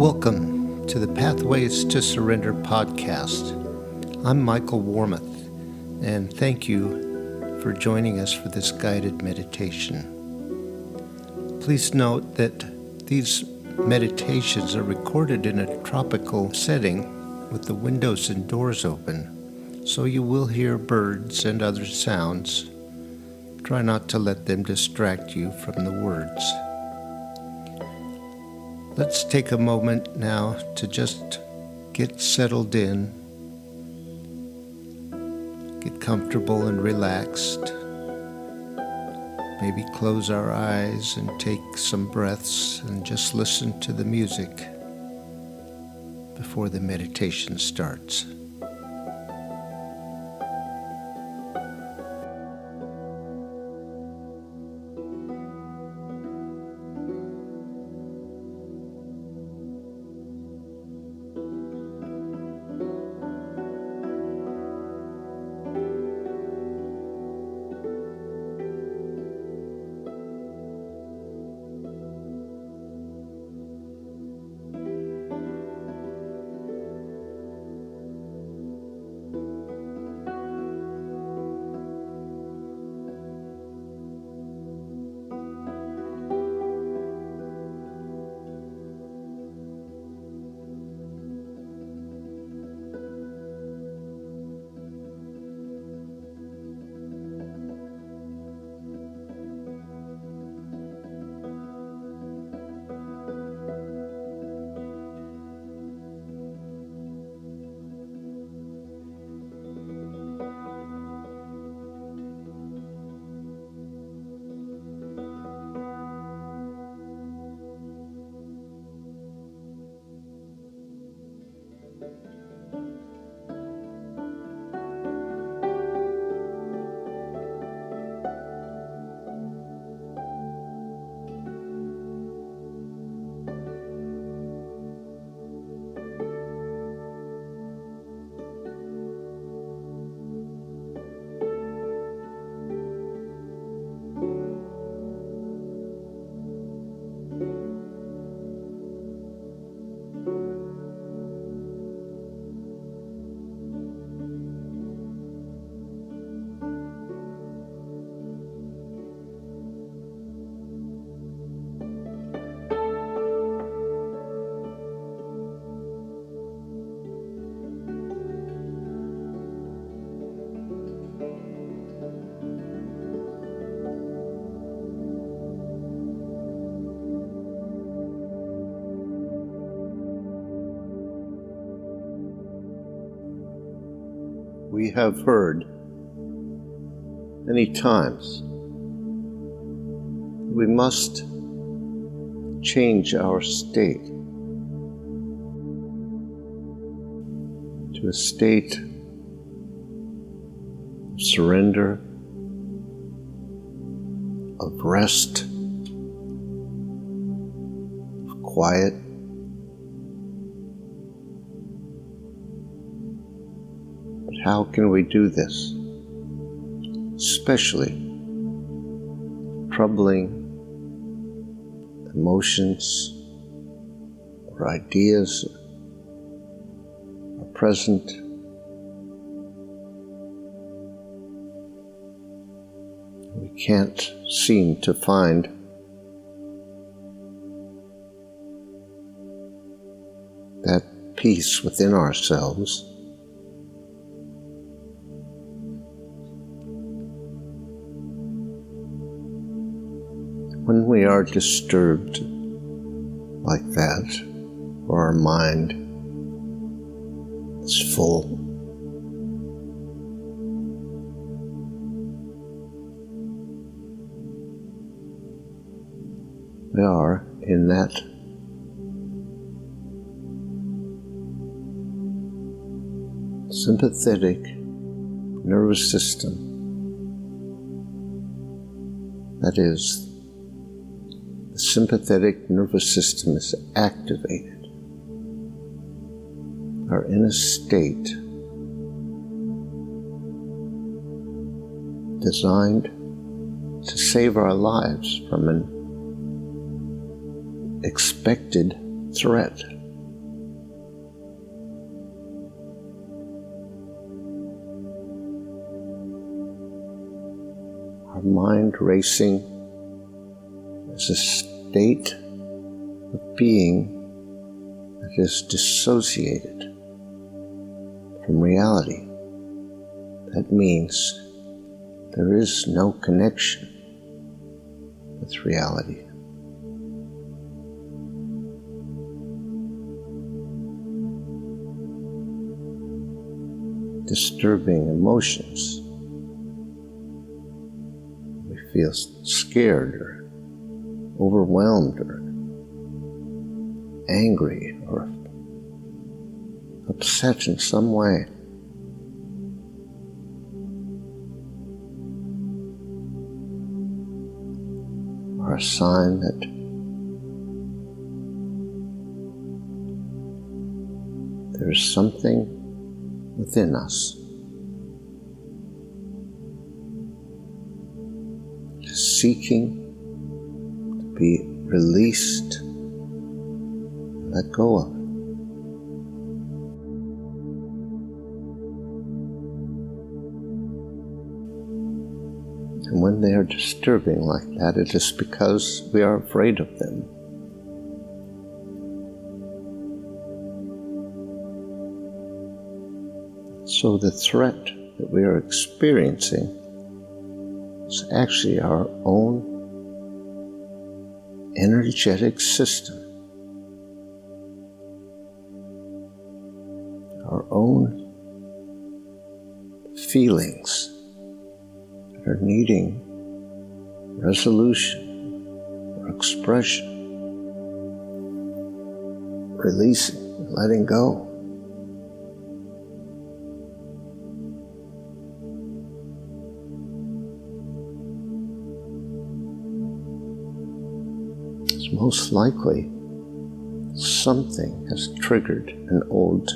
Welcome to the Pathways to Surrender podcast. I'm Michael Warmoth, and thank you for joining us for this guided meditation. Please note that these meditations are recorded in a tropical setting with the windows and doors open, so you will hear birds and other sounds. Try not to let them distract you from the words. Let's take a moment now to just get settled in, get comfortable and relaxed. Maybe close our eyes and take some breaths and just listen to the music before the meditation starts. We have heard many times we must change our state to a state of surrender, of rest, of quiet. How can we do this? Especially troubling emotions or ideas are present. We can't seem to find that peace within ourselves. When we are disturbed like that, or our mind is full, we are in that sympathetic nervous system, that is, the sympathetic nervous system is activated, are in a state designed to save our lives from an expected threat. our mind racing is a state of being that is dissociated from reality. That means there is no connection with reality. Disturbing emotions. We feel scared or overwhelmed or angry or upset in some way. Are a sign that there's something within us that is seeking to be released, let go of. And when they are disturbing like that, it is because we are afraid of them. So the threat that we are experiencing is actually our own energetic system, our own feelings that are needing resolution or expression, releasing, letting go. It's most likely something has triggered an old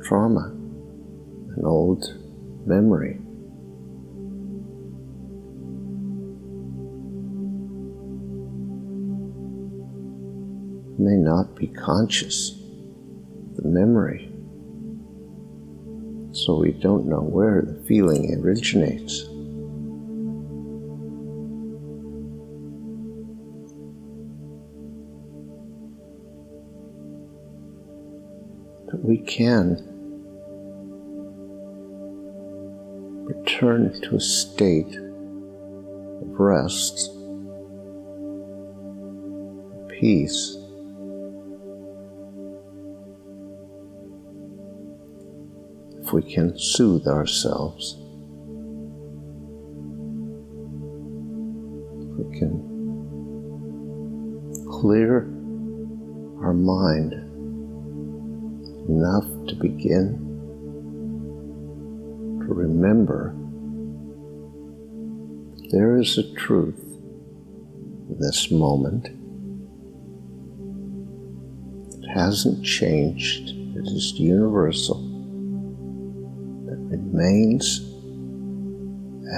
trauma, an old memory. May not be conscious of the memory, so we don't know where the feeling originates. But we can return to a state of rest, peace, if we can soothe ourselves, if we can clear our mind enough to begin to remember there is a truth in this moment. It hasn't changed. It is universal. It remains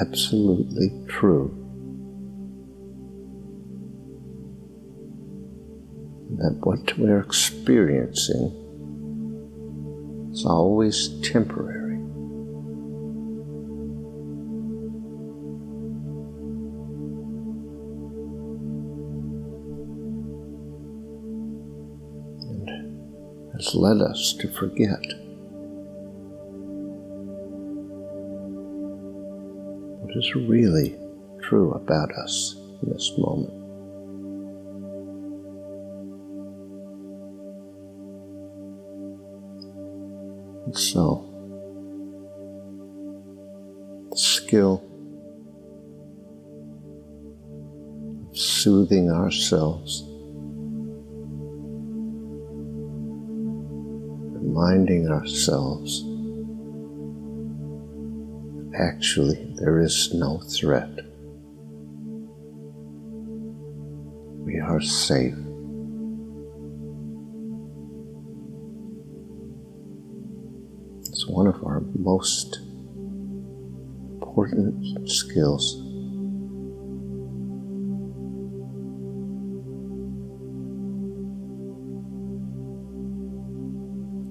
absolutely true. That what we're experiencing is always temporary. And has led us to forget what is really true about us in this moment. And so, the skill of soothing ourselves, reminding ourselves that actually there is no threat. We are safe. It's one of our most important skills.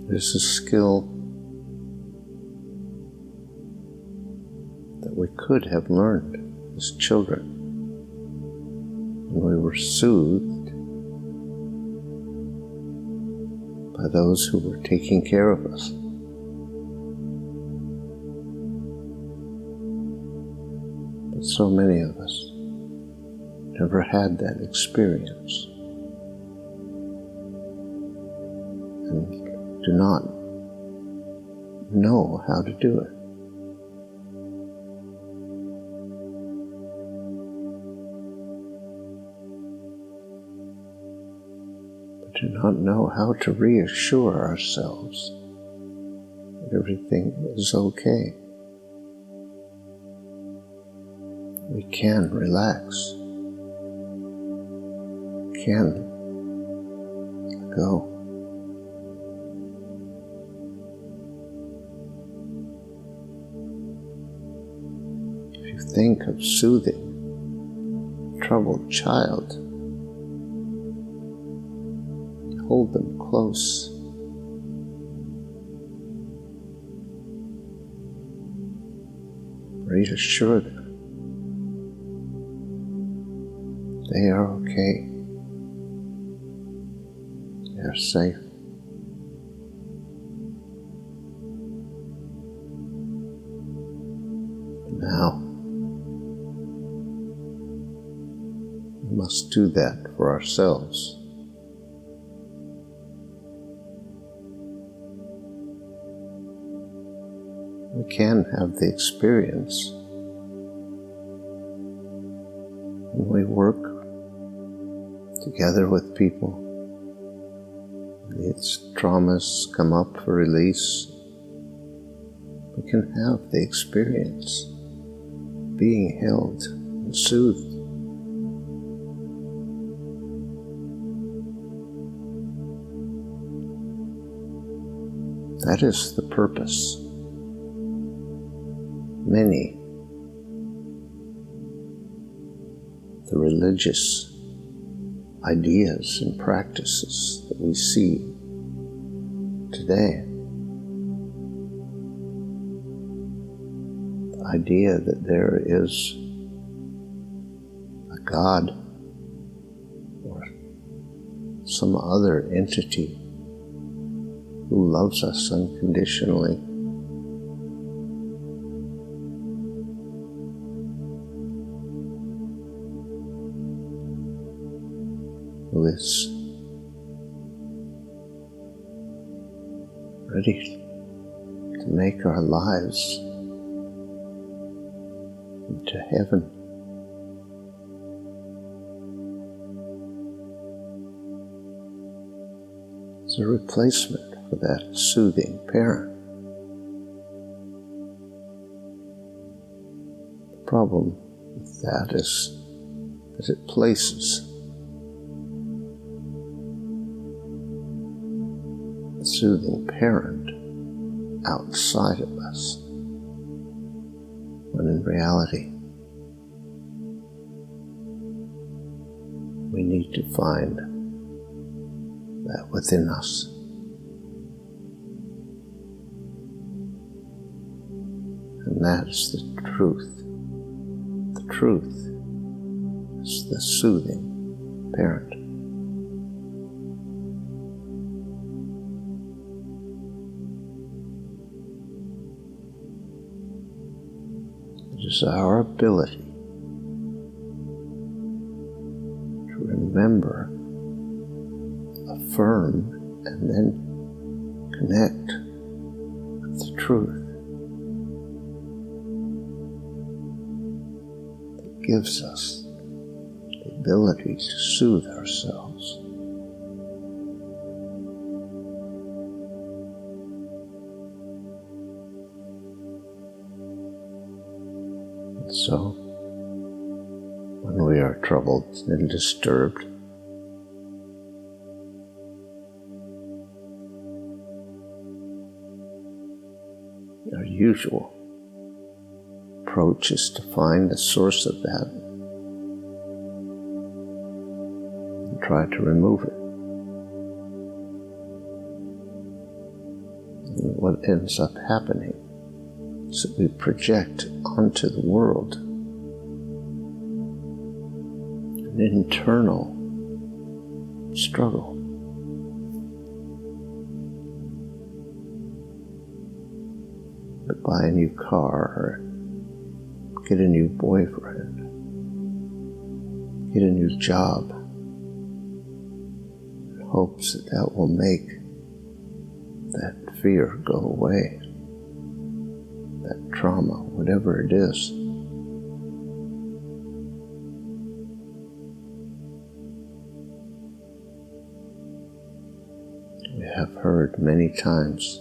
It is a skill that we could have learned as children, and we were soothed by those who were taking care of us. But so many of us never had that experience and do not know how to do it. But do not know how to reassure ourselves that everything is okay. We can relax, can let go. If you think of soothing a troubled child, hold them close. Reassure them they are okay. They are safe. Now, we must do that for ourselves. We can have the experience when we work together with people. Its traumas come up for release. We can have the experience being held and soothed. That is the purpose. Many, the religious ideas and practices that we see today, the idea that there is a God or some other entity who loves us unconditionally, who is ready to make our lives into heaven. It's a replacement for that soothing parent. The problem with that is that it places the soothing parent outside of us, when in reality we need to find that within us. And that's the truth. The truth is the soothing parent. It is our ability to remember, affirm, and then connect with the truth that gives us the ability to soothe ourselves. And so, when we are troubled and disturbed, our usual approach is to find the source of that and try to remove it. And what ends up happening is that we project onto the world an internal struggle. To buy a new car or get a new boyfriend, get a new job, in hopes that that will make that fear go away, that trauma, whatever it is. We have heard many times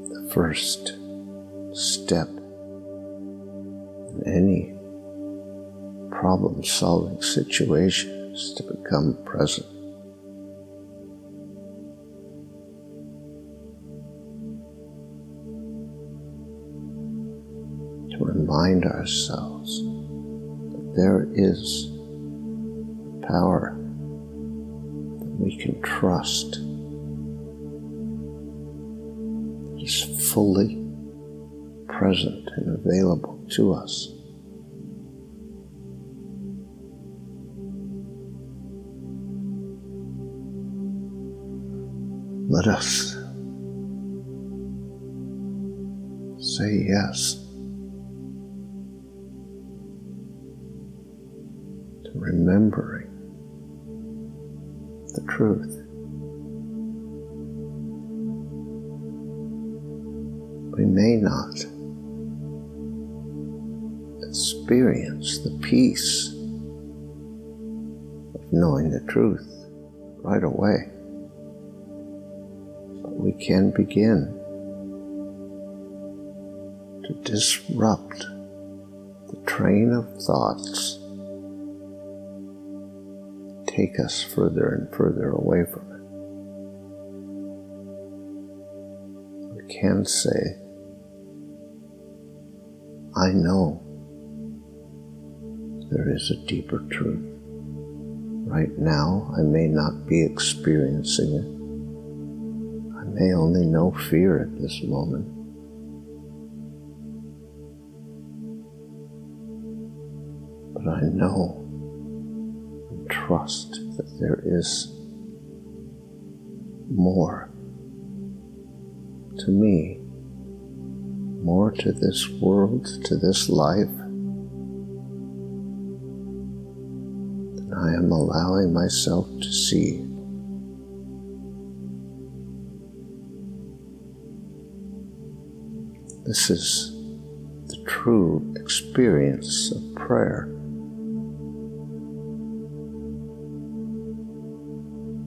the first step in any problem-solving situation is to become present. To remind ourselves that there is power that we can trust, that is fully present and available to us. Let us say yes to remembering the truth. We may not experience the peace of knowing the truth right away, but we can begin to disrupt the train of thoughts, take us further and further away from it. We can say, I know there is a deeper truth. Right now, I may not be experiencing it. I may only know fear at this moment. But I know and trust that there is more to me, more to this world, to this life, than I am allowing myself to see. This is the true experience of prayer.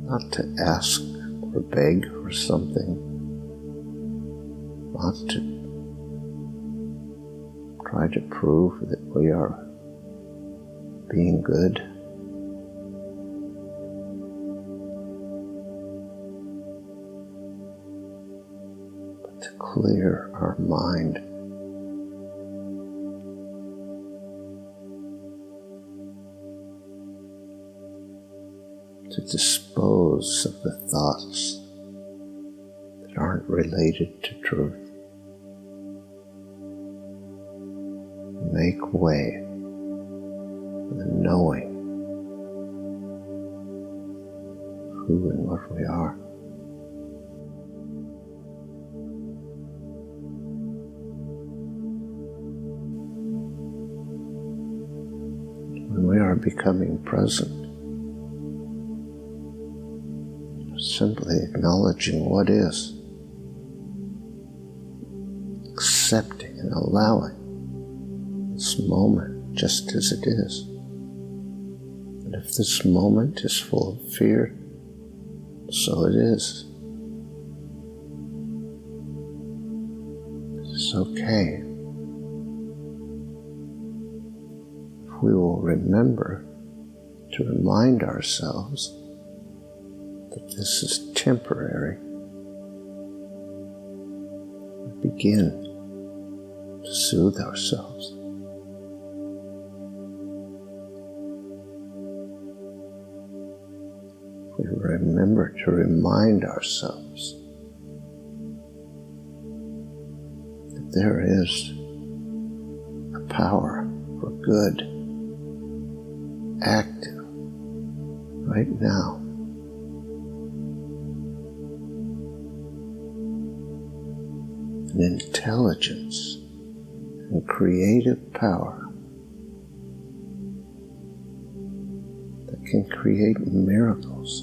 Not to ask or beg for something, not to try to prove that we are being good, but to clear our mind, to dispose of the thoughts that aren't related to truth. Make way for the knowing who and what we are. When we are becoming present, simply acknowledging what is, accepting and allowing this moment just as it is. And if this moment is full of fear, so it is. It's okay. If we will remember to remind ourselves that this is temporary, we begin to soothe ourselves. We remember to remind ourselves that there is a power for good active right now. An intelligence and creative power that can create miracles.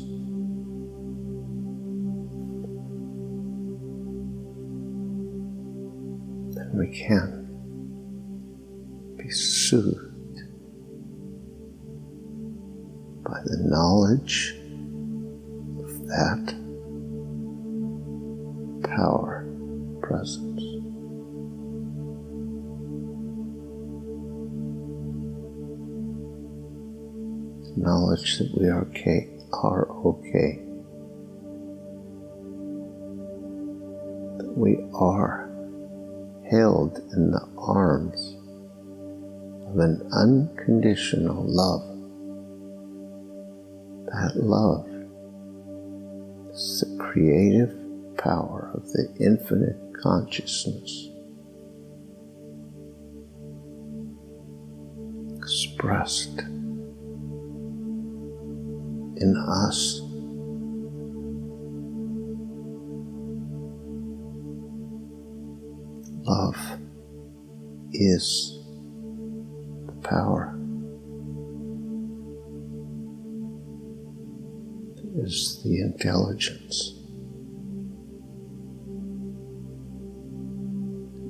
And we can be soothed by the knowledge of that power presence. Knowledge that we are okay, that we are held in the arms of an unconditional love. That love is the creative power of the infinite consciousness expressed in us. Love is the power. It is the intelligence.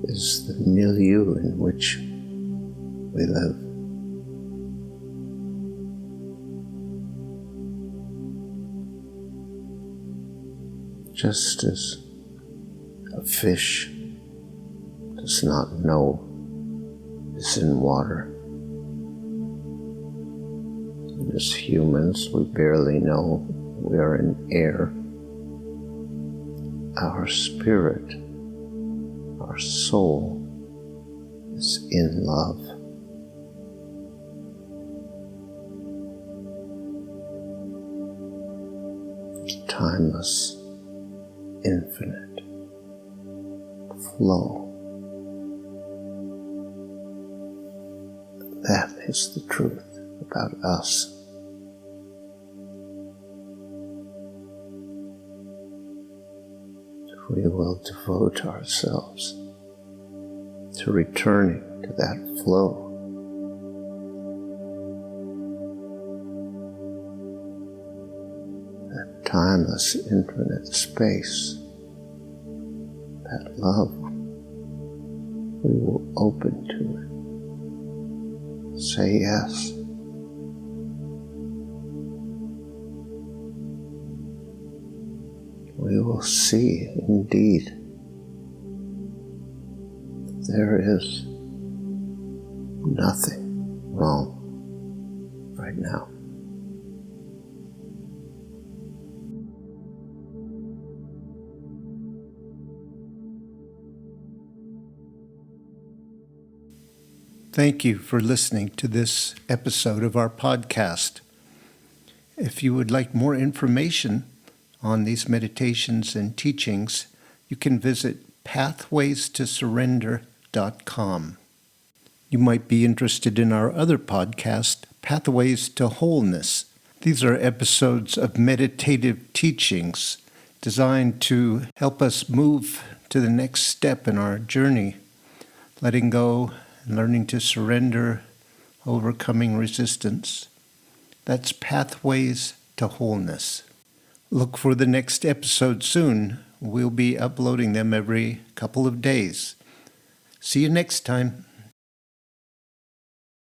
It is the milieu in which we live. Just as a fish does not know it's in water, and as humans we barely know we are in air, our spirit, our soul is in love. It's timeless, infinite flow. That is the truth about us. We will devote ourselves to returning to that flow. That timeless, infinite space, that love, we will open to it. Say yes. We will see indeed there is nothing wrong right now. Thank you for listening to this episode of our podcast. If you would like more information on these meditations and teachings, you can visit pathwaystosurrender.com. You might be interested in our other podcast, Pathways to Wholeness. These are episodes of meditative teachings designed to help us move to the next step in our journey, letting go and learning to surrender, overcoming resistance. That's Pathways to Wholeness. Look for the next episode soon. We'll be uploading them every couple of days. See you next time.